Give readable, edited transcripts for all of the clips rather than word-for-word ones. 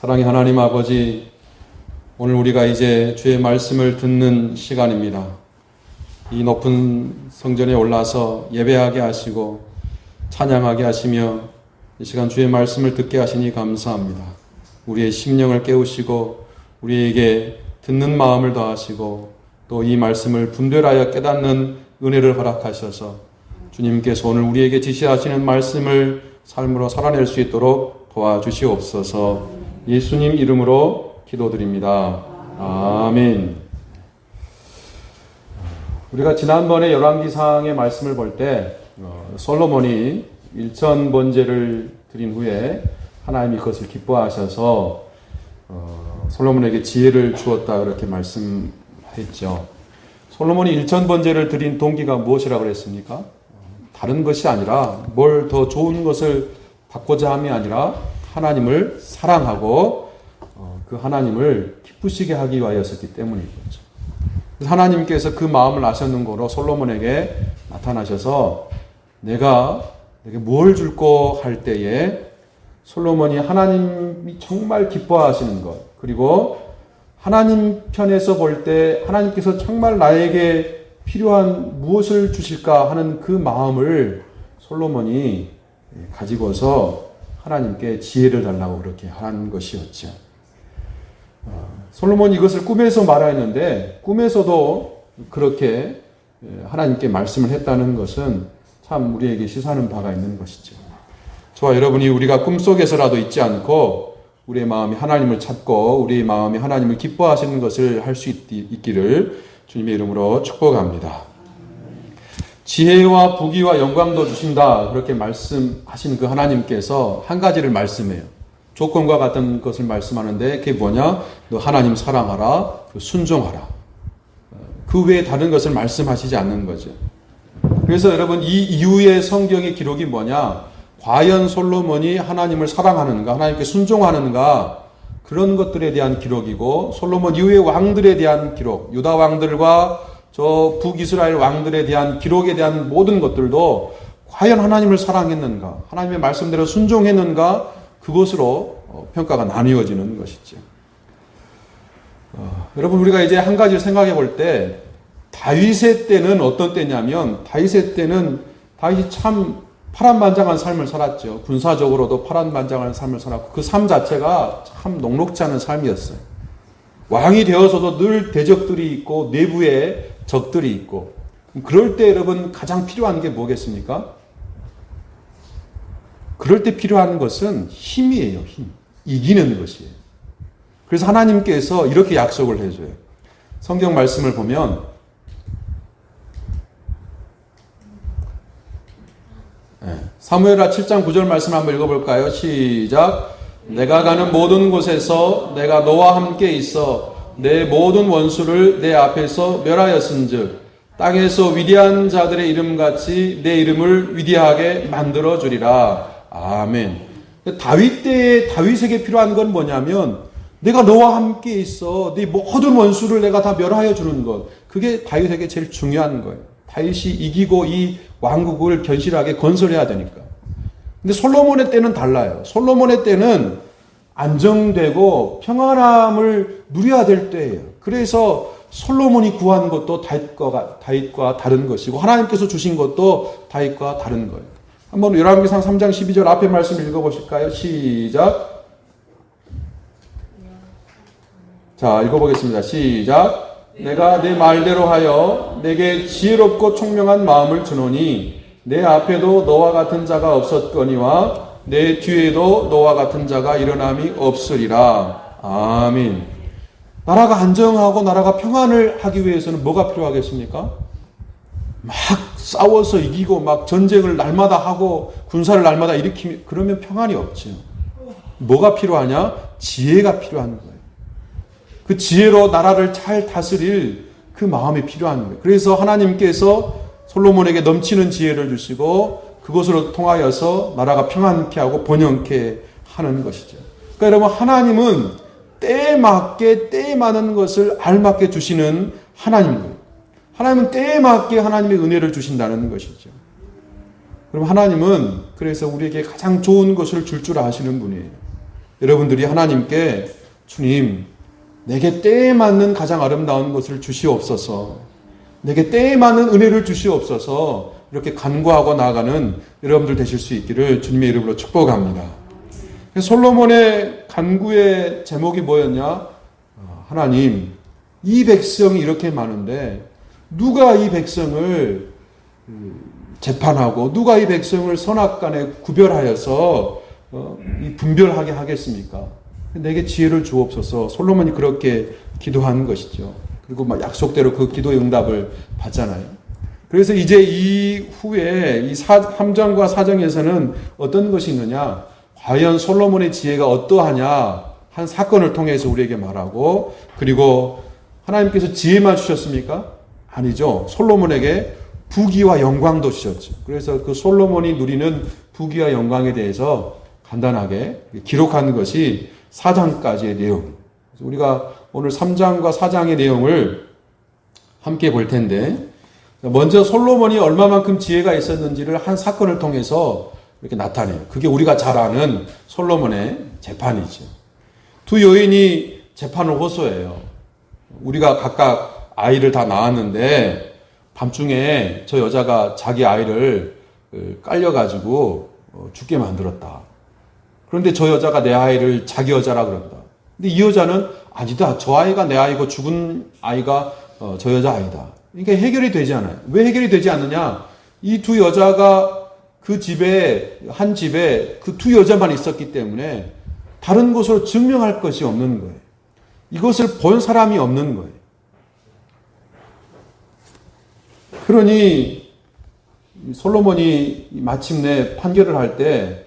사랑의 하나님 아버지, 오늘 우리가 이제 주의 말씀을 듣는 시간입니다. 이 높은 성전에 올라서 예배하게 하시고 찬양하게 하시며 이 시간 주의 말씀을 듣게 하시니 감사합니다. 우리의 심령을 깨우시고 우리에게 듣는 마음을 더하시고 또 이 말씀을 분별하여 깨닫는 은혜를 허락하셔서 주님께서 오늘 우리에게 지시하시는 말씀을 삶으로 살아낼 수 있도록 도와주시옵소서. 예수님 이름으로 기도드립니다. 아멘. 우리가 지난번에 열왕기상의 말씀을 볼 때 솔로몬이 일천번제를 드린 후에 하나님이 그것을 기뻐하셔서 솔로몬에게 지혜를 주었다 그렇게 말씀했죠. 솔로몬이 일천번제를 드린 동기가 무엇이라고 그랬습니까? 다른 것이 아니라 뭘 더 좋은 것을 받고자 함이 아니라 하나님을 사랑하고 그 하나님을 기쁘시게 하기 위하였었기 때문이겠죠. 하나님께서 그 마음을 아셨는 거로 솔로몬에게 나타나셔서 내가 내게 뭘 줄고 할 때에 솔로몬이 하나님이 정말 기뻐하시는 것, 그리고 하나님 편에서 볼 때 하나님께서 정말 나에게 필요한 무엇을 주실까 하는 그 마음을 솔로몬이 가지고서 하나님께 지혜를 달라고 그렇게 한 것이었죠. 솔로몬이 이것을 꿈에서 말하였는데 꿈에서도 그렇게 하나님께 말씀을 했다는 것은 참 우리에게 시사하는 바가 있는 것이죠. 저와 여러분이 우리가 꿈속에서라도 잊지 않고 우리의 마음이 하나님을 찾고 우리의 마음이 하나님을 기뻐하시는 것을 할 수 있기를 주님의 이름으로 축복합니다. 지혜와 부귀와 영광도 주신다 그렇게 말씀하신 그 하나님께서 한 가지를 말씀해요. 조건과 같은 것을 말씀하는데 그게 뭐냐? 너 하나님 사랑하라, 순종하라. 그 외에 다른 것을 말씀하시지 않는 거죠. 그래서 여러분 이 이후의 성경의 기록이 뭐냐? 과연 솔로몬이 하나님을 사랑하는가, 하나님께 순종하는가, 그런 것들에 대한 기록이고, 솔로몬 이후의 왕들에 대한 기록, 유다 왕들과 저 북이스라엘 왕들에 대한 기록에 대한 모든 것들도 과연 하나님을 사랑했는가, 하나님의 말씀대로 순종했는가, 그것으로 평가가 나뉘어지는 것이죠. 여러분 우리가 이제 한 가지를 생각해 볼 때 다윗의 때는 어떤 때냐면 다윗의 때는 다윗이 참 파란만장한 삶을 살았죠. 군사적으로도 파란만장한 삶을 살았고 그 삶 자체가 참 녹록지 않은 삶이었어요. 왕이 되어서도 늘 대적들이 있고 내부에 적들이 있고 그럴 때 여러분 가장 필요한 게 뭐겠습니까? 그럴 때 필요한 것은 힘이에요. 힘. 이기는 것이에요. 그래서 하나님께서 이렇게 약속을 해줘요. 성경 말씀을 보면 사무엘하 7장 9절 말씀 한번 읽어볼까요? 시작. 내가 가는 모든 곳에서 내가 너와 함께 있어 내 모든 원수를 내 앞에서 멸하였은즉 땅에서 위대한 자들의 이름같이 내 이름을 위대하게 만들어 주리라. 아멘. 다윗 때에 다윗에게 필요한 건 뭐냐면 내가 너와 함께 있어. 네 모든 원수를 내가 다 멸하여 주는 것. 그게 다윗에게 제일 중요한 거예요. 다윗이 이기고 이 왕국을 견실하게 건설해야 되니까. 근데 솔로몬의 때는 달라요. 솔로몬의 때는 안정되고 평안함을 누려야 될 때예요. 그래서 솔로몬이 구한 것도 다윗과 다른 것이고 하나님께서 주신 것도 다윗과 다른 거예요. 한번 열왕기상 3장 12절 앞에 말씀 읽어보실까요? 시작. 자, 읽어보겠습니다. 시작. 내가 내 말대로 하여 내게 지혜롭고 총명한 마음을 주노니 내 앞에도 너와 같은 자가 없었거니와 내 뒤에도 너와 같은 자가 일어남이 없으리라. 아멘. 나라가 안정하고 나라가 평안을 하기 위해서는 뭐가 필요하겠습니까? 막 싸워서 이기고 막 전쟁을 날마다 하고 군사를 날마다 일으키면 그러면 평안이 없죠. 뭐가 필요하냐? 지혜가 필요한 거예요. 그 지혜로 나라를 잘 다스릴 그 마음이 필요한 거예요. 그래서 하나님께서 솔로몬에게 넘치는 지혜를 주시고 그것으로 통하여서 나라가 평안케 하고 번영케 하는 것이죠. 그러니까 여러분, 하나님은 때에 맞게 때에 맞는 것을 알맞게 주시는 하나님입니다. 하나님은 때에 맞게 하나님의 은혜를 주신다는 것이죠. 그럼 하나님은 그래서 우리에게 가장 좋은 것을 줄 줄 아시는 분이에요. 여러분들이 하나님께 주님, 내게 때에 맞는 가장 아름다운 것을 주시옵소서, 내게 때에 맞는 은혜를 주시옵소서, 이렇게 간구하고 나아가는 여러분들 되실 수 있기를 주님의 이름으로 축복합니다. 솔로몬의 간구의 제목이 뭐였냐? 하나님, 이 백성이 이렇게 많은데 누가 이 백성을 재판하고 누가 이 백성을 선악간에 구별하여서 분별하게 하겠습니까? 내게 지혜를 주옵소서. 솔로몬이 그렇게 기도한 것이죠. 그리고 막 약속대로 그 기도의 응답을 받잖아요. 그래서 이제 이후에 이 3장과 4장에서는 어떤 것이 있느냐? 과연 솔로몬의 지혜가 어떠하냐? 한 사건을 통해서 우리에게 말하고, 그리고 하나님께서 지혜만 주셨습니까? 아니죠. 솔로몬에게 부귀와 영광도 주셨죠. 그래서 그 솔로몬이 누리는 부귀와 영광에 대해서 간단하게 기록한 것이 4장까지의 내용. 우리가 오늘 3장과 4장의 내용을 함께 볼 텐데, 먼저 솔로몬이 얼마만큼 지혜가 있었는지를 한 사건을 통해서 이렇게 나타내요. 그게 우리가 잘 아는 솔로몬의 재판이죠. 두 여인이 재판을 호소해요. 우리가 각각 아이를 다 낳았는데 밤중에 저 여자가 자기 아이를 깔려가지고 죽게 만들었다. 그런데 저 여자가 내 아이를 자기 여자라 그런다. 근데 이 여자는 아니다. 저 아이가 내 아이고 죽은 아이가 저 여자 아이다. 이게 해결이 되지 않아요. 왜 해결이 되지 않느냐? 이 두 여자가 그 집에, 한 집에 그 두 여자만 있었기 때문에 다른 곳으로 증명할 것이 없는 거예요. 이것을 본 사람이 없는 거예요. 그러니 솔로몬이 마침내 판결을 할 때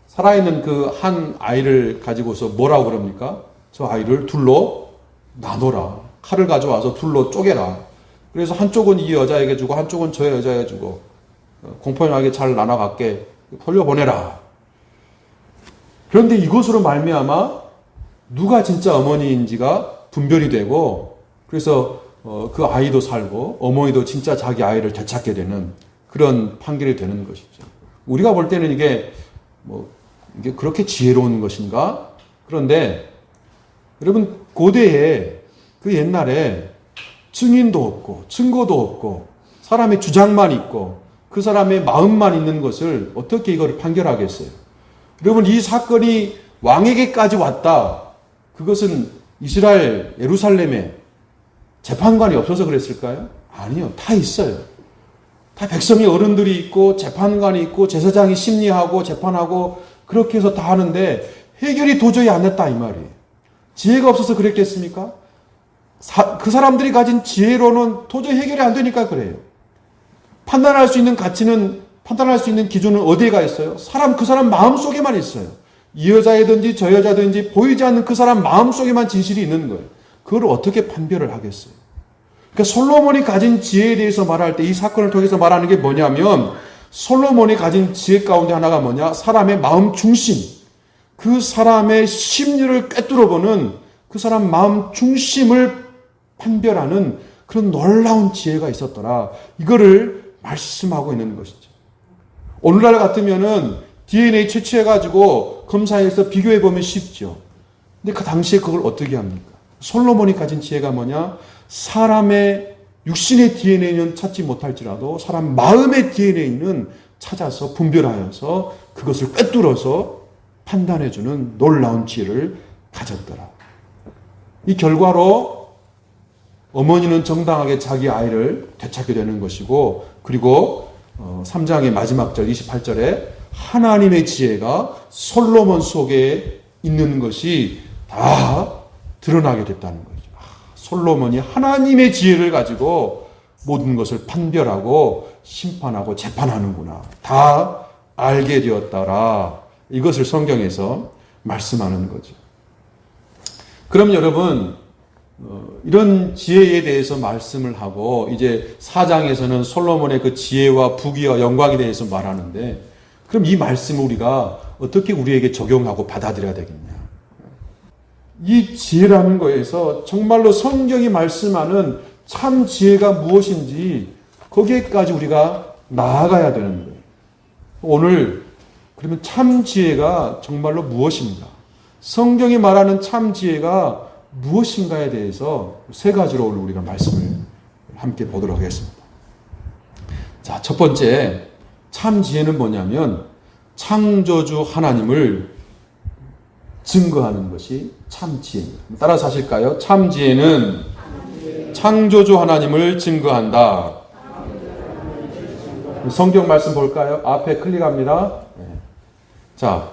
살아있는 그 한 아이를 가지고서 뭐라고 그럽니까? 저 아이를 둘로 나눠라. 칼을 가져와서 둘로 쪼개라. 그래서 한쪽은 이 여자에게 주고 한쪽은 저 여자에게 주고 공평하게 잘 나눠갖게 돌려보내라. 그런데 이것으로 말미암아 누가 진짜 어머니인지가 분별이 되고, 그래서 그 아이도 살고 어머니도 진짜 자기 아이를 되찾게 되는 그런 판결이 되는 것이죠. 우리가 볼 때는 이게 그렇게 지혜로운 것인가? 그런데 여러분, 고대에 그 옛날에 증인도 없고 증거도 없고 사람의 주장만 있고 그 사람의 마음만 있는 것을 어떻게 이거를 판결하겠어요? 여러분, 이 사건이 왕에게까지 왔다. 그것은 이스라엘 예루살렘에 재판관이 없어서 그랬을까요? 아니요. 다 있어요. 다 백성의 어른들이 있고 재판관이 있고 제사장이 심리하고 재판하고 그렇게 해서 다 하는데 해결이 도저히 안 됐다 이 말이에요. 지혜가 없어서 그랬겠습니까? 그 사람들이 가진 지혜로는 도저히 해결이 안 되니까 그래요. 판단할 수 있는 가치는, 판단할 수 있는 기준은 어디에가 있어요? 그 사람 마음속에만 있어요. 이 여자이든지 저 여자든지 보이지 않는 그 사람 마음속에만 진실이 있는 거예요. 그걸 어떻게 판별을 하겠어요? 그러니까 솔로몬이 가진 지혜에 대해서 말할 때 이 사건을 통해서 말하는 게 뭐냐면 솔로몬이 가진 지혜 가운데 하나가 뭐냐? 사람의 마음 중심. 그 사람의 심리를 꿰뚫어보는 그 사람 마음 중심을 판별하는 그런 놀라운 지혜가 있었더라. 이거를 말씀하고 있는 것이죠. 오늘날 같으면은 DNA 채취해가지고 검사해서 비교해보면 쉽죠. 근데 그 당시에 그걸 어떻게 합니까? 솔로몬이 가진 지혜가 뭐냐? 사람의 육신의 DNA는 찾지 못할지라도 사람 마음의 DNA는 찾아서 분별하여서 그것을 꿰뚫어서 판단해주는 놀라운 지혜를 가졌더라. 이 결과로 어머니는 정당하게 자기 아이를 되찾게 되는 것이고, 그리고 3장의 마지막 절 28절에 하나님의 지혜가 솔로몬 속에 있는 것이 다 드러나게 됐다는 거죠. 솔로몬이 하나님의 지혜를 가지고 모든 것을 판별하고 심판하고 재판하는구나. 다 알게 되었다라. 이것을 성경에서 말씀하는 거죠. 그럼 여러분, 이런 지혜에 대해서 말씀을 하고 이제 4장에서는 솔로몬의 그 지혜와 부귀와 영광에 대해서 말하는데, 그럼 이 말씀을 우리가 어떻게 우리에게 적용하고 받아들여야 되겠냐? 이 지혜라는 거에서 정말로 성경이 말씀하는 참 지혜가 무엇인지 거기에까지 우리가 나아가야 되는 거예요. 오늘 그러면 참 지혜가 정말로 무엇인가? 성경이 말하는 참 지혜가 무엇인가에 대해서 세 가지로 오늘 우리가 말씀을 함께 보도록 하겠습니다. 자, 첫 번째 참 지혜는 뭐냐면 창조주 하나님을 증거하는 것이 참 지혜입니다. 따라서 하실까요? 참 지혜는 창조주 하나님을 증거한다. 성경 말씀 볼까요? 앞에 클릭합니다. 네. 자,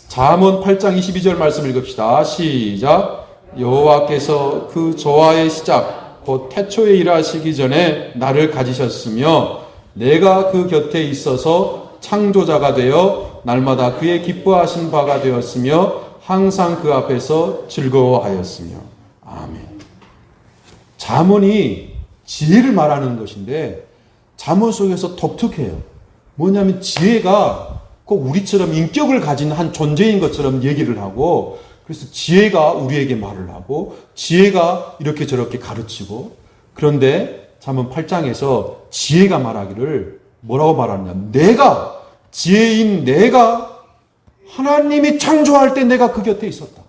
잠언 8장 22절 말씀 읽읍시다. 시작. 여호와께서 그 조화의 시작 곧 태초에 일하시기 전에 나를 가지셨으며 내가 그 곁에 있어서 창조자가 되어 날마다 그의 기뻐하신 바가 되었으며 항상 그 앞에서 즐거워하였으며. 아멘. 잠언이 지혜를 말하는 것인데 잠언 속에서 독특해요. 뭐냐면 지혜가 꼭 우리처럼 인격을 가진 한 존재인 것처럼 얘기를 하고, 그래서 지혜가 우리에게 말을 하고 지혜가 이렇게 저렇게 가르치고, 그런데 잠언 8장에서 지혜가 말하기를 뭐라고 말하느냐? 내가, 지혜인 내가 하나님이 창조할 때 내가 그 곁에 있었다.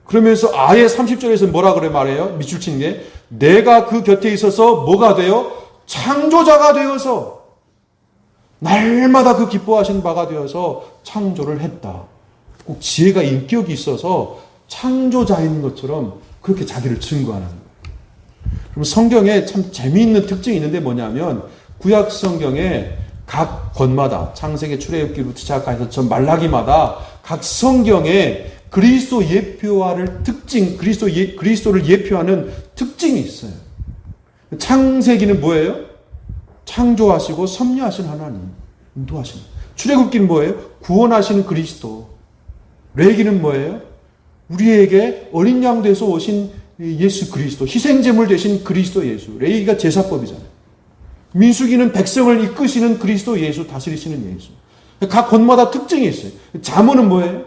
그러면서 아예 30절에서 뭐라 그래 말해요? 밑줄 치는 게 내가 그 곁에 있어서 뭐가 되어? 창조자가 되어서 날마다 그 기뻐하신 바가 되어서 창조를 했다. 꼭 지혜가 인격이 있어서 창조자인 것처럼 그렇게 자기를 증거하는 거예요. 그럼 성경에 참 재미있는 특징이 있는데 뭐냐면 구약 성경에 각 권마다 창세기 출애굽기부터 시작해서 전 말라기마다 각 성경에 그리스도 예표화를 특징, 그리스도를 예표하는 특징이 있어요. 창세기는 뭐예요? 창조하시고 섭리하신 하나님, 인도하시는. 출애굽기는 뭐예요? 구원하시는 그리스도. 레위기는 뭐예요? 우리에게 어린 양 돼서 오신 예수 그리스도, 희생제물 되신 그리스도 예수. 레위기가 제사법이잖아요. 민수기는 백성을 이끄시는 그리스도 예수, 다스리시는 예수. 각 권마다 특징이 있어요. 잠언은 뭐예요?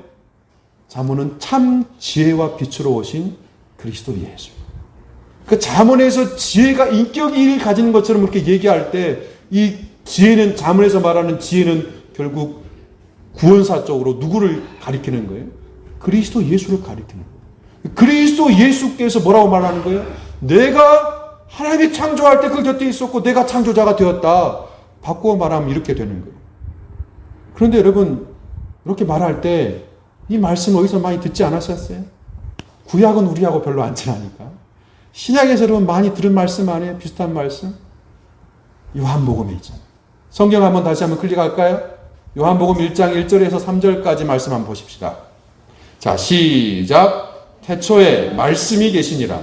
잠언은 참 지혜와 빛으로 오신 그리스도 예수. 그 잠언에서 지혜가 인격을 가진 것처럼 그렇게 얘기할 때 이 지혜는, 잠언에서 말하는 지혜는 결국 구원사 쪽으로 누구를 가리키는 거예요? 그리스도 예수를 가리키는 거예요. 그리스도 예수께서 뭐라고 말하는 거예요? 내가 하나님이 창조할 때 그 곁에 있었고 내가 창조자가 되었다. 바꾸어 말하면 이렇게 되는 거예요. 그런데 여러분, 이렇게 말할 때 이 말씀 어디서 많이 듣지 않았었어요? 구약은 우리하고 별로 안 친하니까. 신약에서 여러분 많이 들은 말씀 아니에요? 비슷한 말씀? 요한복음에 있잖아요. 성경 한번 다시 한번 클릭할까요? 요한복음 1장 1절에서 3절까지 말씀 한번 보십시다. 자, 시작. 태초에 말씀이 계시니라.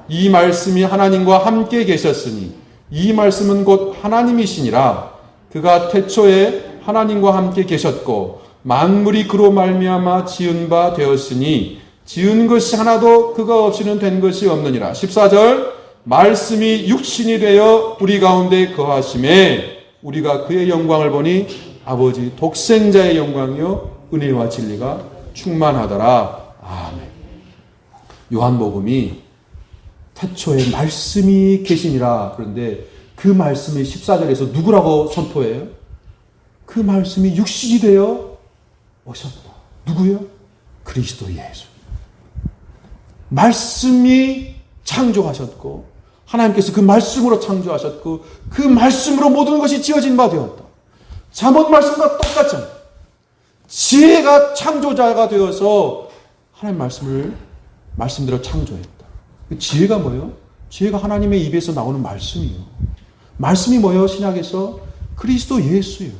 이 말씀이 하나님과 함께 계셨으니 이 말씀은 곧 하나님이시니라. 그가 태초에 하나님과 함께 계셨고 만물이 그로 말미암아 지은 바 되었으니 지은 것이 하나도 그가 없이는 된 것이 없느니라. 14절 말씀이 육신이 되어 우리 가운데 거하심에 우리가 그의 영광을 보니 아버지 독생자의 영광이요 은혜와 진리가 충만하더라. 아멘. 요한복음이 태초에 말씀이 계시니라. 그런데 그 말씀이 14절에서 누구라고 선포해요? 그 말씀이 육신이 되어 오셨다. 누구요? 그리스도 예수. 말씀이 창조하셨고 하나님께서 그 말씀으로 창조하셨고 그 말씀으로 모든 것이 지어진 바 되었다. 잠언 말씀과 똑같잖아요. 지혜가 창조자가 되어서 하나님 말씀대로 창조했다. 지혜가 뭐예요? 지혜가 하나님의 입에서 나오는 말씀이요. 말씀이 뭐예요? 신약에서 그리스도 예수요.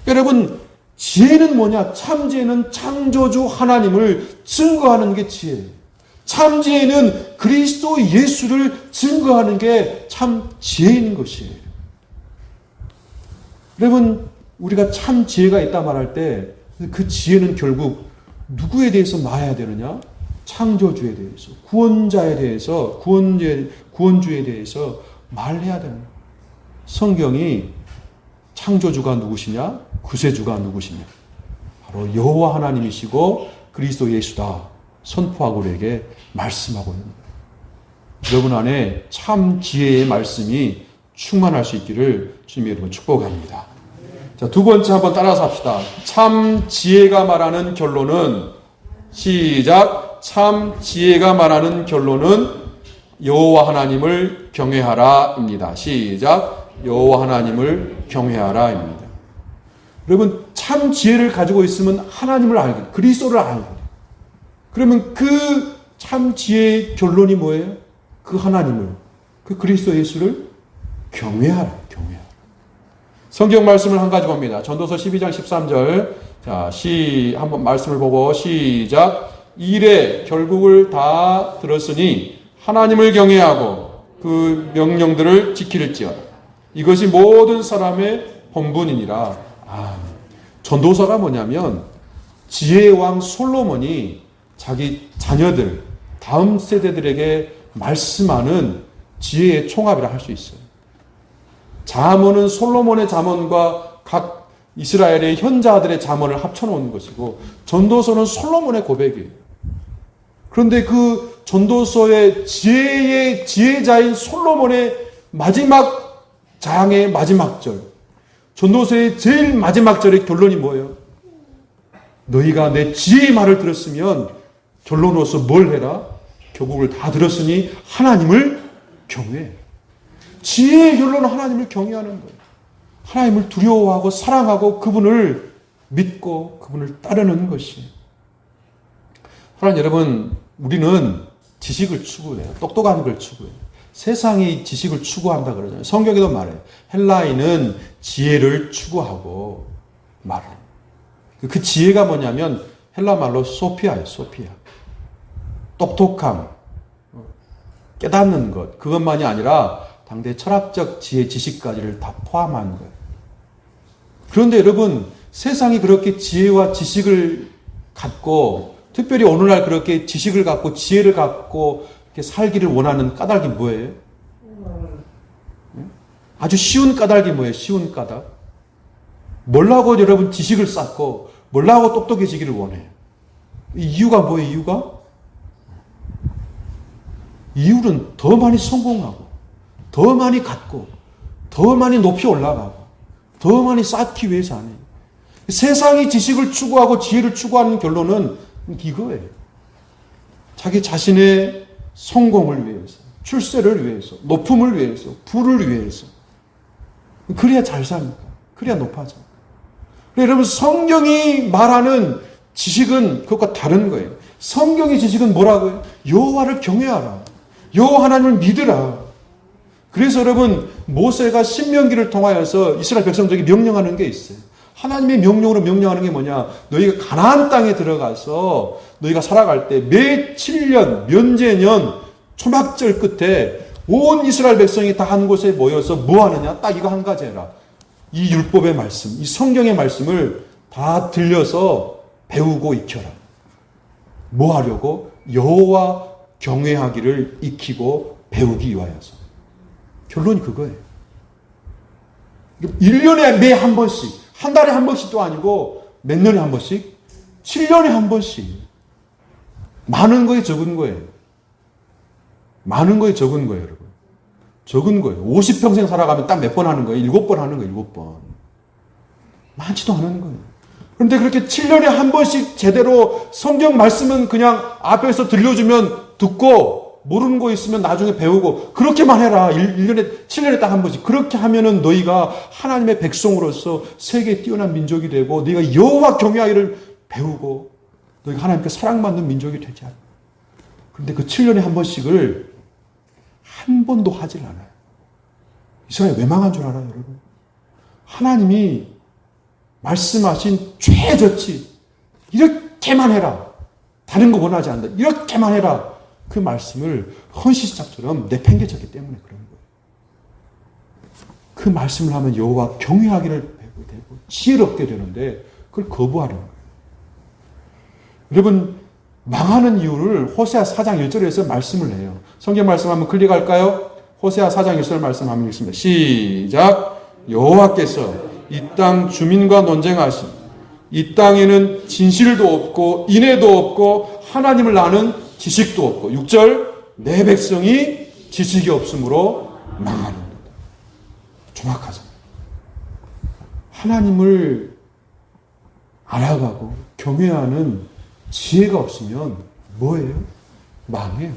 여러분, 지혜는 뭐냐? 참 지혜는 창조주 하나님을 증거하는 게 지혜예요. 참 지혜는 그리스도 예수를 증거하는 게 참 지혜인 것이에요. 여러분, 우리가 참 지혜가 있다 말할 때 그 지혜는 결국 누구에 대해서 말해야 되느냐? 창조주에 대해서, 구원자에 대해서, 구원주에 대해서 말해야 되는 거예요. 성경이 창조주가 누구시냐? 구세주가 누구시냐? 바로 여호와 하나님이시고 그리스도 예수다 선포하고 우리에게 말씀하고 있는 거예요. 여러분 안에 참 지혜의 말씀이 충만할 수 있기를 주님의 이름으로 축복합니다. 자, 두 번째 한번 따라서 합시다. 참 지혜가 말하는 결론은 시작. 참 지혜가 말하는 결론은 여호와 하나님을 경외하라입니다. 시작. 여호와 하나님을 경외하라입니다. 여러분, 참 지혜를 가지고 있으면 하나님을 알게, 그리스도를 알게. 그러면 그 참 지혜의 결론이 뭐예요? 그 하나님을, 그 그리스도 예수를 경외하라. 경외하라. 성경 말씀을 한 가지 봅니다. 전도서 12장 13절. 자, 한번 말씀을 보고 시작. 이래 결국을 다 들었으니 하나님을 경외하고 그 명령들을 지킬지어다. 이것이 모든 사람의 본분이니라. 전도서가 뭐냐면 지혜의 왕 솔로몬이 자기 자녀들, 다음 세대들에게 말씀하는 지혜의 총합이라 할 수 있어요. 잠언은 솔로몬의 잠언과 각 이스라엘의 현자들의 잠언을 합쳐놓은 것이고 전도서는 솔로몬의 고백이에요. 그런데 그 전도서의 지혜자인 솔로몬의 마지막 장의 마지막 절, 전도서의 제일 마지막 절의 결론이 뭐예요? 너희가 내 지혜의 말을 들었으면 결론으로서 뭘 해라? 교국을 다 들었으니 하나님을 경외해. 지혜의 결론은 하나님을 경외하는 거예요. 하나님을 두려워하고 사랑하고 그분을 믿고 그분을 따르는 것이에요. 하나님 여러분, 우리는 지식을 추구해요. 똑똑한 걸 추구해요. 세상이 지식을 추구한다 그러잖아요. 성경에도 말해요. 헬라인은 지혜를 추구하고 말해요. 그 지혜가 뭐냐면 헬라 말로 소피아예요. 소피아. 똑똑함, 깨닫는 것, 그것만이 아니라 당대 철학적 지혜, 지식까지를 다 포함한 거예요. 그런데 여러분, 세상이 그렇게 지혜와 지식을 갖고, 특별히 오늘날 그렇게 지식을 갖고 지혜를 갖고 이렇게 살기를 원하는 까닭이 뭐예요? 아주 쉬운 까닭이 뭐예요? 쉬운 까닭. 뭘라고 여러분 지식을 쌓고 뭘라고 똑똑해지기를 원해요? 이유가 뭐예요? 이유는 더 많이 성공하고 더 많이 갖고 더 많이 높이 올라가고 더 많이 쌓기 위해서 아니에요. 세상이 지식을 추구하고 지혜를 추구하는 결론은 이거예요. 자기 자신의 성공을 위해서, 출세를 위해서, 높음을 위해서, 부를 위해서. 그래야 잘 삽니까? 그래야 높아져. 여러분, 성경이 말하는 지식은 그것과 다른 거예요. 성경의 지식은 뭐라고요? 여호와를 경외하라. 여호와 하나님을 믿으라. 그래서 여러분, 모세가 신명기를 통하여서 이스라엘 백성들에게 명령하는 게 있어요. 하나님의 명령으로 명령하는 게 뭐냐? 너희가 가나안 땅에 들어가서 너희가 살아갈 때 매 7년 면제년 초막절 끝에 온 이스라엘 백성이 다 한 곳에 모여서 뭐 하느냐? 딱 이거 한 가지 해라. 이 율법의 말씀, 이 성경의 말씀을 다 들려서 배우고 익혀라. 뭐 하려고? 여호와 경외하기를 익히고 배우기 위하여서. 결론이 그거예요. 1년에 매 한 번씩, 한 달에 한 번씩도 아니고 몇 년에 한 번씩, 7년에 한 번씩. 많은 거에 적은 거예요. 많은 거에 적은 거예요, 여러분. 적은 거예요. 50평생 살아가면 딱 몇 번 하는 거예요? 7번 하는 거예요, 7번. 많지도 않은 거예요. 그런데 그렇게 7년에 한 번씩 제대로 성경 말씀은 그냥 앞에서 들려주면 듣고 모르는 거 있으면 나중에 배우고 그렇게만 해라. 1년에 7년에 딱 한 번씩. 그렇게 하면은 너희가 하나님의 백성으로서 세계에 뛰어난 민족이 되고 너희가 여호와 경외하기를 배우고 너희가 하나님께 사랑받는 민족이 되지 않아. 그런데 그 7년에 한 번씩을 한 번도 하질 않아요. 이스라엘 왜 망한 줄 알아요, 여러분? 하나님이 말씀하신 최저치 이렇게만 해라. 다른 거 원하지 않는다. 이렇게만 해라. 그 말씀을 헌시작처럼 내팽개쳤기 때문에 그런 거예요. 그 말씀을 하면 여호와 경외하기를 배우게 되고 지혜를 얻게 되는데 그걸 거부하는 거예요. 여러분 망하는 이유를 호세아 4장 1절에서 말씀을 해요. 성경 말씀 한번 클릭할까요? 호세아 4장 1절 말씀 한번 읽습니다. 시작. 여호와께서 이 땅 주민과 논쟁하신 이 땅에는 진실도 없고 인애도 없고 하나님을 아는 지식도 없고 6절 내 백성이 지식이 없으므로 망하는도다. 정확하잖아요. 하나님을 알아가고 경외하는 지혜가 없으면 뭐예요? 망해요.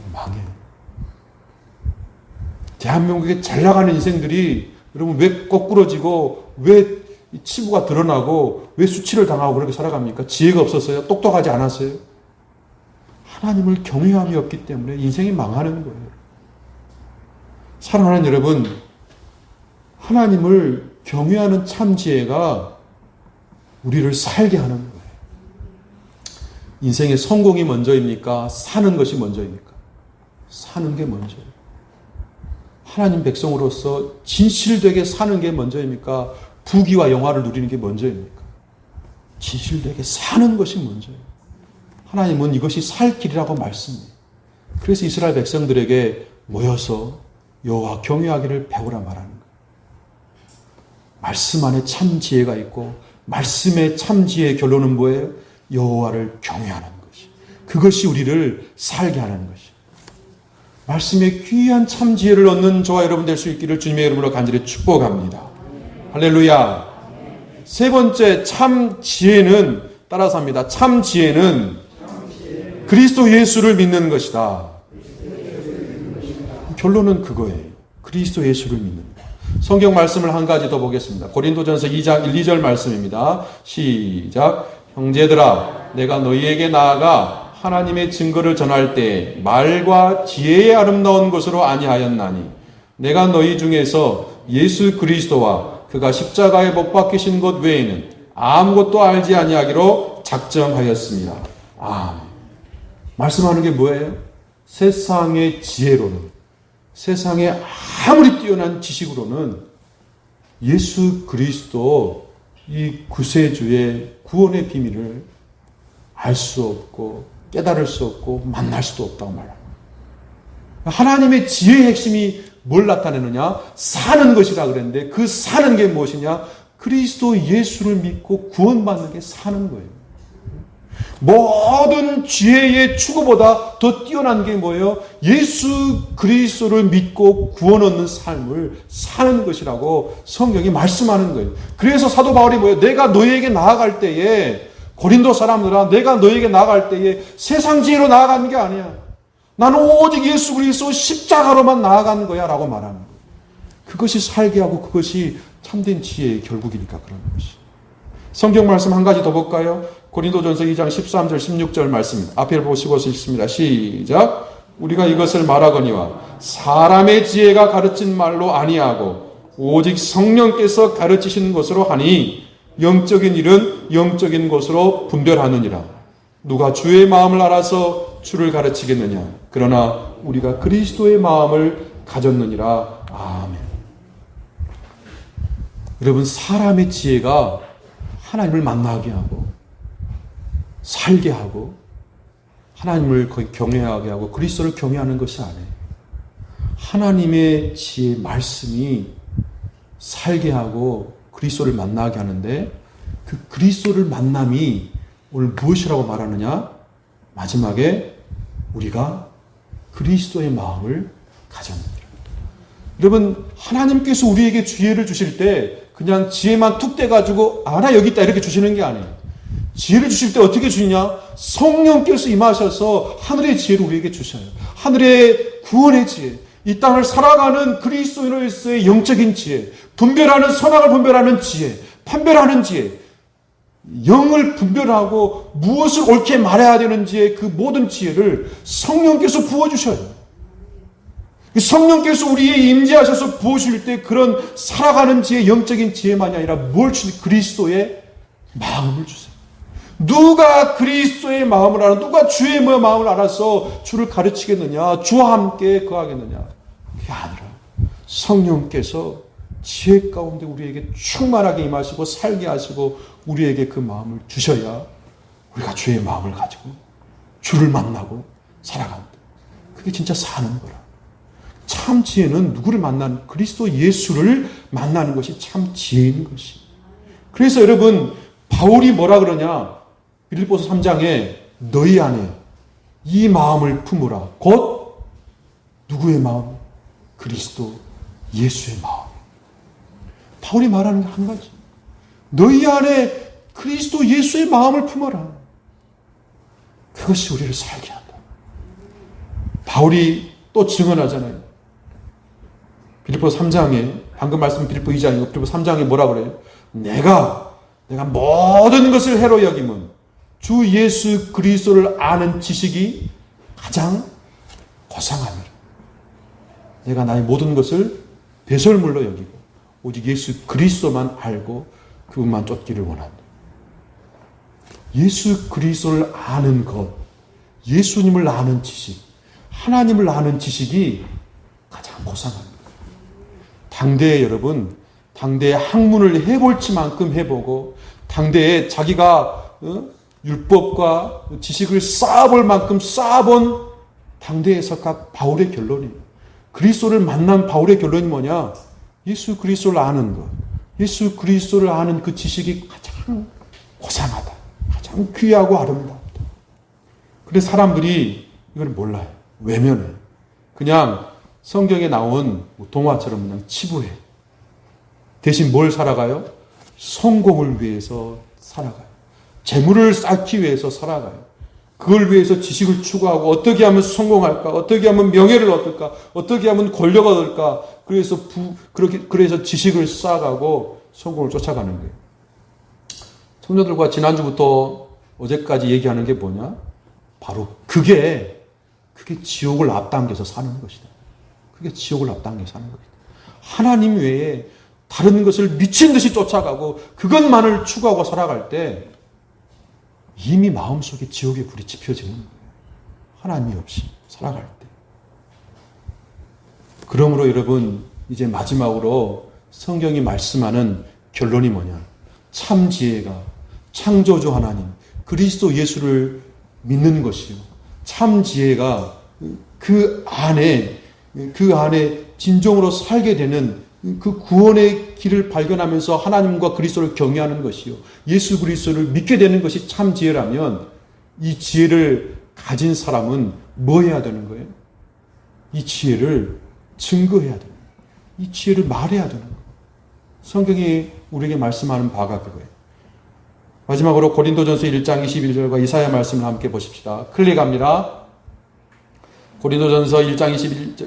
대한민국에 잘 나가는 인생들이 여러분 왜 거꾸러지고 왜 치부가 드러나고 왜 수치를 당하고 그렇게 살아갑니까? 지혜가 없었어요? 똑똑하지 않았어요? 하나님을 경외함이 없기 때문에 인생이 망하는 거예요. 사랑하는 여러분, 하나님을 경외하는 참 지혜가 우리를 살게 하는 거예요. 인생의 성공이 먼저입니까? 사는 것이 먼저입니까? 사는 게 먼저예요. 하나님 백성으로서 진실되게 사는 게 먼저입니까? 부귀와 영화를 누리는 게 먼저입니까? 진실되게 사는 것이 먼저예요. 하나님은 이것이 살 길이라고 말씀해요. 그래서 이스라엘 백성들에게 모여서 여호와 경외하기를 배우라 말하는 거예요. 말씀 안에 참 지혜가 있고 말씀의 참 지혜의 결론은 뭐예요? 여호와를 경외하는 것이. 그것이 우리를 살게 하는 것이. 말씀의 귀한 참 지혜를 얻는 저와 여러분 될 수 있기를 주님의 이름으로 간절히 축복합니다. 할렐루야. 세 번째 참 지혜는 따라서 합니다. 참 지혜는 그리스도 예수를 믿는 것이다. 결론은 그거예요. 그리스도 예수를 믿는 것. 성경 말씀을 한 가지 더 보겠습니다. 고린도전서 2장 1, 2절 말씀입니다. 시작. 형제들아 내가 너희에게 나아가 하나님의 증거를 전할 때 말과 지혜의 아름다운 것으로 아니하였나니 내가 너희 중에서 예수 그리스도와 그가 십자가에 못 박히신 것 외에는 아무것도 알지 아니하기로 작정하였습니다. 말씀하는 게 뭐예요? 세상의 지혜로는, 세상의 아무리 뛰어난 지식으로는 예수 그리스도 이 구세주의 구원의 비밀을 알 수 없고 깨달을 수 없고 만날 수도 없다고 말합니다. 하나님의 지혜의 핵심이 뭘 나타내느냐? 사는 것이라 그랬는데 그 사는 게 무엇이냐? 그리스도 예수를 믿고 구원받는 게 사는 거예요. 모든 지혜의 추구보다 더 뛰어난 게 뭐예요? 예수 그리스도를 믿고 구원 얻는 삶을 사는 것이라고 성경이 말씀하는 거예요. 그래서 사도 바울이 뭐예요? 내가 너희에게 나아갈 때에 고린도 사람들아 내가 너희에게 나아갈 때에 세상 지혜로 나아가는 게 아니야. 나는 오직 예수 그리스도 십자가로만 나아가는 거야 라고 말하는 거예요. 그것이 살게 하고 그것이 참된 지혜의 결국이니까 그런 것이. 성경 말씀 한 가지 더 볼까요? 고린도전서 2장 13절 16절 말씀입니다. 앞에 보시고 읽습니다. 시작. 우리가 이것을 말하거니와 사람의 지혜가 가르친 말로 아니하고 오직 성령께서 가르치신 것으로 하니 영적인 일은 영적인 것으로 분별하느니라. 누가 주의 마음을 알아서 주를 가르치겠느냐. 그러나 우리가 그리스도의 마음을 가졌느니라. 아멘. 여러분 사람의 지혜가 하나님을 만나게 하고 살게 하고 하나님을 경외하게 하고 그리스도를 경외하는 것이 아니에요. 하나님의 지혜 말씀이 살게 하고 그리스도를 만나게 하는데 그 그리스도를 만남이 오늘 무엇이라고 말하느냐? 마지막에 우리가 그리스도의 마음을 가졌느니라. 여러분, 하나님께서 우리에게 지혜를 주실 때 그냥 지혜만 툭 떼가지고 나 여기 있다 이렇게 주시는 게 아니에요. 지혜를 주실 때 어떻게 주냐? 성령께서 임하셔서 하늘의 지혜를 우리에게 주셔요. 하늘의 구원의 지혜, 이 땅을 살아가는 그리스도인으로서의 영적인 지혜, 분별하는 선악을 분별하는 지혜, 판별하는 지혜, 영을 분별하고 무엇을 옳게 말해야 되는지의 그 모든 지혜를 성령께서 부어주셔요. 성령께서 우리에 임재하셔서 부어주실 때 그런 살아가는 지혜, 영적인 지혜만이 아니라 뭘 주세요? 그리스도의 마음을 주세요. 누가 그리스도의 마음을 알아? 누가 주의 마음을 알아서 주를 가르치겠느냐? 주와 함께 거하겠느냐? 그게 아니라 성령께서 지혜 가운데 우리에게 충만하게 임하시고 살게 하시고 우리에게 그 마음을 주셔야 우리가 주의 마음을 가지고 주를 만나고 살아간다. 그게 진짜 사는 거라. 참 지혜는 누구를 만나는, 그리스도 예수를 만나는 것이 참 지혜인 것이. 그래서 여러분, 바울이 뭐라 그러냐? 빌립보서 3장에 너희 안에 이 마음을 품으라. 곧 누구의 마음? 그리스도 예수의 마음. 바울이 말하는 게 한 가지. 너희 안에 그리스도 예수의 마음을 품어라. 그것이 우리를 살게 한다. 바울이 또 증언하잖아요. 빌립보 3장에, 방금 말씀 빌립보 2장이고 빌립보 3장에 뭐라 그래요? 내가 모든 것을 해로 여김은 주 예수 그리스도를 아는 지식이 가장 고상함이라. 내가 나의 모든 것을 배설물로 여기고 오직 예수 그리스도만 알고 그분만 쫓기를 원한다. 예수 그리스도를 아는 것, 예수님을 아는 지식, 하나님을 아는 지식이 가장 고상합니다. 당대에 여러분, 당대에 학문을 해볼지 만큼 해보고 당대에 자기가 율법과 지식을 쌓아볼 만큼 쌓아본 당대에서 각 바울의 결론이에요. 그리스도를 만난 바울의 결론이 뭐냐? 예수 그리스도를 아는 것, 예수 그리스도를 아는 그 지식이 가장 고상하다, 가장 귀하고 아름답다. 그래서 사람들이 이걸 몰라요. 외면해. 그냥 성경에 나온 동화처럼 그냥 치부해. 대신 뭘 살아가요? 성공을 위해서 살아가요. 재물을 쌓기 위해서 살아가요. 그걸 위해서 지식을 추구하고 어떻게 하면 성공할까? 어떻게 하면 명예를 얻을까? 어떻게 하면 권력을 얻을까? 그래서 지식을 쌓아가고 성공을 쫓아가는 거예요. 성도들과 지난주부터 어제까지 얘기하는 게 뭐냐? 바로 그게 지옥을 앞당겨서 사는 것이다. 그게 지옥을 앞당겨서 사는 것이다. 하나님 외에 다른 것을 미친 듯이 쫓아가고 그것만을 추구하고 살아갈 때 이미 마음속에 지옥의 불이 지펴지는 거예요. 하나님이 없이 살아갈 때. 그러므로 여러분, 이제 마지막으로 성경이 말씀하는 결론이 뭐냐? 참 지혜가 창조주 하나님, 그리스도 예수를 믿는 것이요. 참 지혜가 그 안에 진정으로 살게 되는 그 구원의 길을 발견하면서 하나님과 그리스도를 경외하는 것이요. 예수 그리스도를 믿게 되는 것이 참 지혜라면 이 지혜를 가진 사람은 뭐 해야 되는 거예요? 이 지혜를 증거해야 되는 거예요. 이 지혜를 말해야 되는 거예요. 성경이 우리에게 말씀하는 바가 그거예요. 마지막으로 고린도전서 1장 21절과 이사야 말씀을 함께 보십시다. 클릭합니다. 고린도전서 1장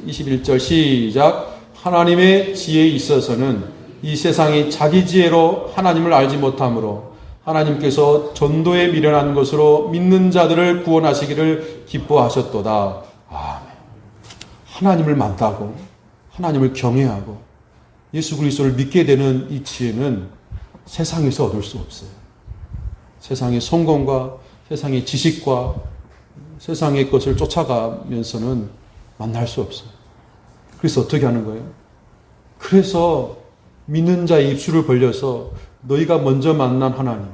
21절 시작. 하나님의 지혜에 있어서는 이 세상이 자기 지혜로 하나님을 알지 못하므로 하나님께서 전도에 미련한 것으로 믿는 자들을 구원하시기를 기뻐하셨도다. 아멘. 하나님을 만나고 하나님을 경외하고 예수 그리스도를 믿게 되는 이 지혜는 세상에서 얻을 수 없어요. 세상의 성공과 세상의 지식과 세상의 것을 쫓아가면서는 만날 수 없어요. 그래서 어떻게 하는 거예요? 그래서 믿는 자의 입술을 벌려서 너희가 먼저 만난 하나님,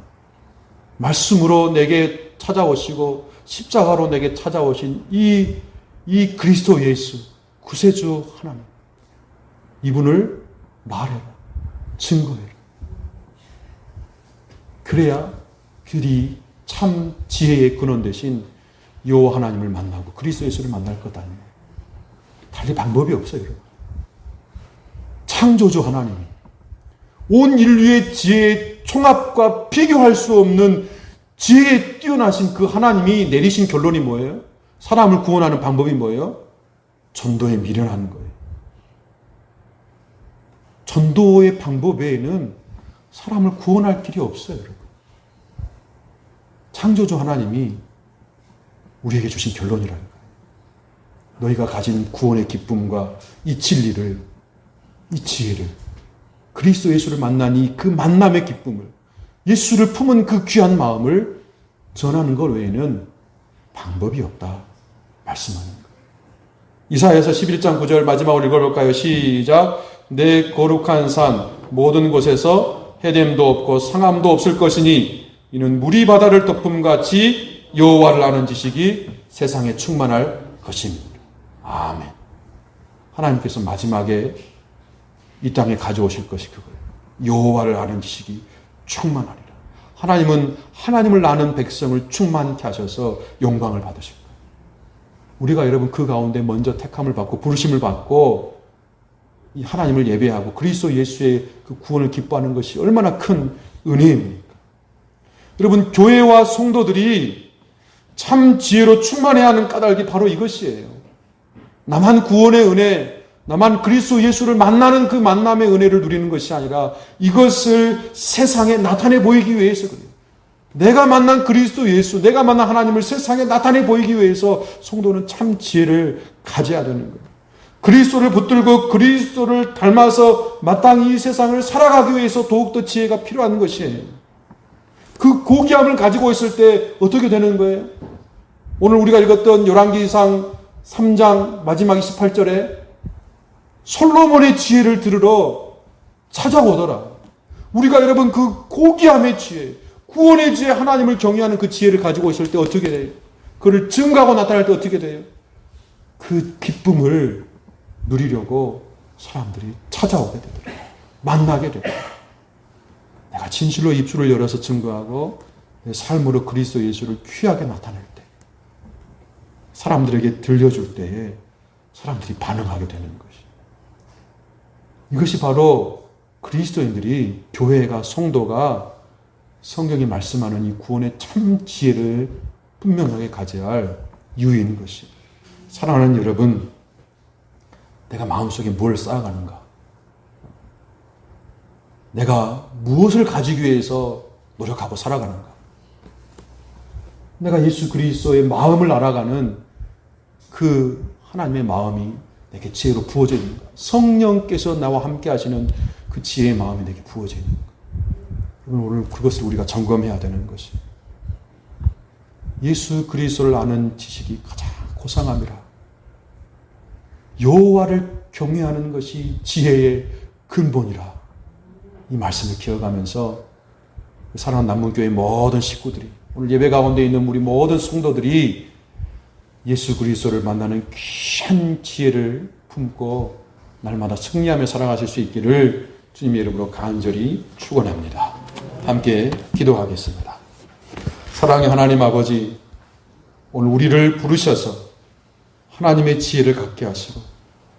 말씀으로 내게 찾아오시고 십자가로 내게 찾아오신 이 그리스도 예수, 구세주 하나님, 이분을 말해라, 증거해라. 그래야 그들이 참 지혜의 근원 되신 여호와 하나님을 만나고 그리스도 예수를 만날 것 아니에요. 달리 방법이 없어요, 여러분. 창조주 하나님이 온 인류의 지혜의 총합과 비교할 수 없는 지혜에 뛰어나신 그 하나님이 내리신 결론이 뭐예요? 사람을 구원하는 방법이 뭐예요? 전도에 미련하는 거예요. 전도의 방법 외에는 사람을 구원할 길이 없어요, 여러분. 창조주 하나님이 우리에게 주신 결론이라는 거예요. 너희가 가진 구원의 기쁨과 이 진리를, 이 지혜를, 그리스도 예수를 만나니 그 만남의 기쁨을, 예수를 품은 그 귀한 마음을 전하는 것 외에는 방법이 없다 말씀하는 거예요. 이사야서 11장 9절 마지막으로 읽어볼까요? 시작. 내 거룩한 산 모든 곳에서 해됨도 없고 상함도 없을 것이니 이는 물이 바다를 덮음같이 여호와를 아는 지식이 세상에 충만할 것입니다. 아멘. 하나님께서 마지막에 이 땅에 가져오실 것이 그거예요. 여호와를 아는 지식이 충만하리라. 하나님은 하나님을 아는 백성을 충만케 하셔서 영광을 받으실 거예요. 우리가 여러분 그 가운데 먼저 택함을 받고 부르심을 받고 이 하나님을 예배하고 그리스도 예수의 그 구원을 기뻐하는 것이 얼마나 큰 은혜입니까? 여러분, 교회와 성도들이 참 지혜로 충만해야 하는 까닭이 바로 이것이에요. 나만 구원의 은혜, 나만 그리스도 예수를 만나는 그 만남의 은혜를 누리는 것이 아니라 이것을 세상에 나타내 보이기 위해서 그래요. 내가 만난 그리스도 예수, 내가 만난 하나님을 세상에 나타내 보이기 위해서 성도는 참 지혜를 가져야 되는 거예요. 그리스도를 붙들고 그리스도를 닮아서 마땅히 이 세상을 살아가기 위해서 더욱더 지혜가 필요한 것이에요. 그 고귀함을 가지고 있을 때 어떻게 되는 거예요? 오늘 우리가 읽었던 열왕기상 3장 마지막 28절에 솔로몬의 지혜를 들으러 찾아오더라. 우리가 여러분 그 고귀함의 지혜, 구원의 지혜, 하나님을 경외하는 그 지혜를 가지고 있을 때 어떻게 돼요? 그를 증거하고 나타날 때 어떻게 돼요? 그 기쁨을 누리려고 사람들이 찾아오게 되더라. 만나게 되더라. 내가 진실로 입술을 열어서 증거하고 내 삶으로 그리스도 예수를 귀하게 나타낼 때, 사람들에게 들려줄 때에 사람들이 반응하게 되는 것이. 이것이 바로 그리스도인들이, 교회가, 성도가 성경이 말씀하는 이 구원의 참 지혜를 분명하게 가져야 할 이유인 것이. 사랑하는 여러분, 내가 마음속에 뭘 쌓아가는가? 내가 무엇을 가지기 위해서 노력하고 살아가는가? 내가 예수 그리스도의 마음을 알아가는 그 하나님의 마음이 내게 지혜로 부어져 있는가? 성령께서 나와 함께 하시는 그 지혜의 마음이 내게 부어져 있는가? 오늘 그것을 우리가 점검해야 되는 것이, 예수 그리스도를 아는 지식이 가장 고상함이라. 여호와를 경외하는 것이 지혜의 근본이라. 이 말씀을 기억하면서 사랑하는 남문교회 모든 식구들이, 오늘 예배 가운데 있는 우리 모든 성도들이 예수 그리스도를 만나는 귀한 지혜를 품고 날마다 승리하며 살아가실 수 있기를 주님의 이름으로 간절히 축원합니다. 함께 기도하겠습니다. 사랑의 하나님 아버지, 오늘 우리를 부르셔서 하나님의 지혜를 갖게 하시고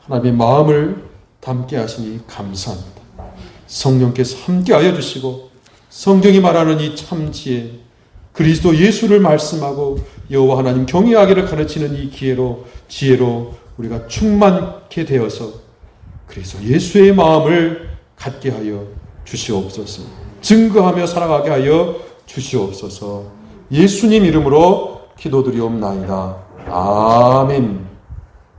하나님의 마음을 담게 하시니 감사합니다. 성령께서 함께하여 주시고 성경이 말하는 이 참 지혜, 그리스도 예수를 말씀하고 여호와 하나님 경외하기를 가르치는 이 지혜로 우리가 충만케 되어서 그리스도 예수의 마음을 갖게 하여 주시옵소서. 증거하며 살아가게 하여 주시옵소서. 예수님 이름으로 기도드리옵나이다. 아멘.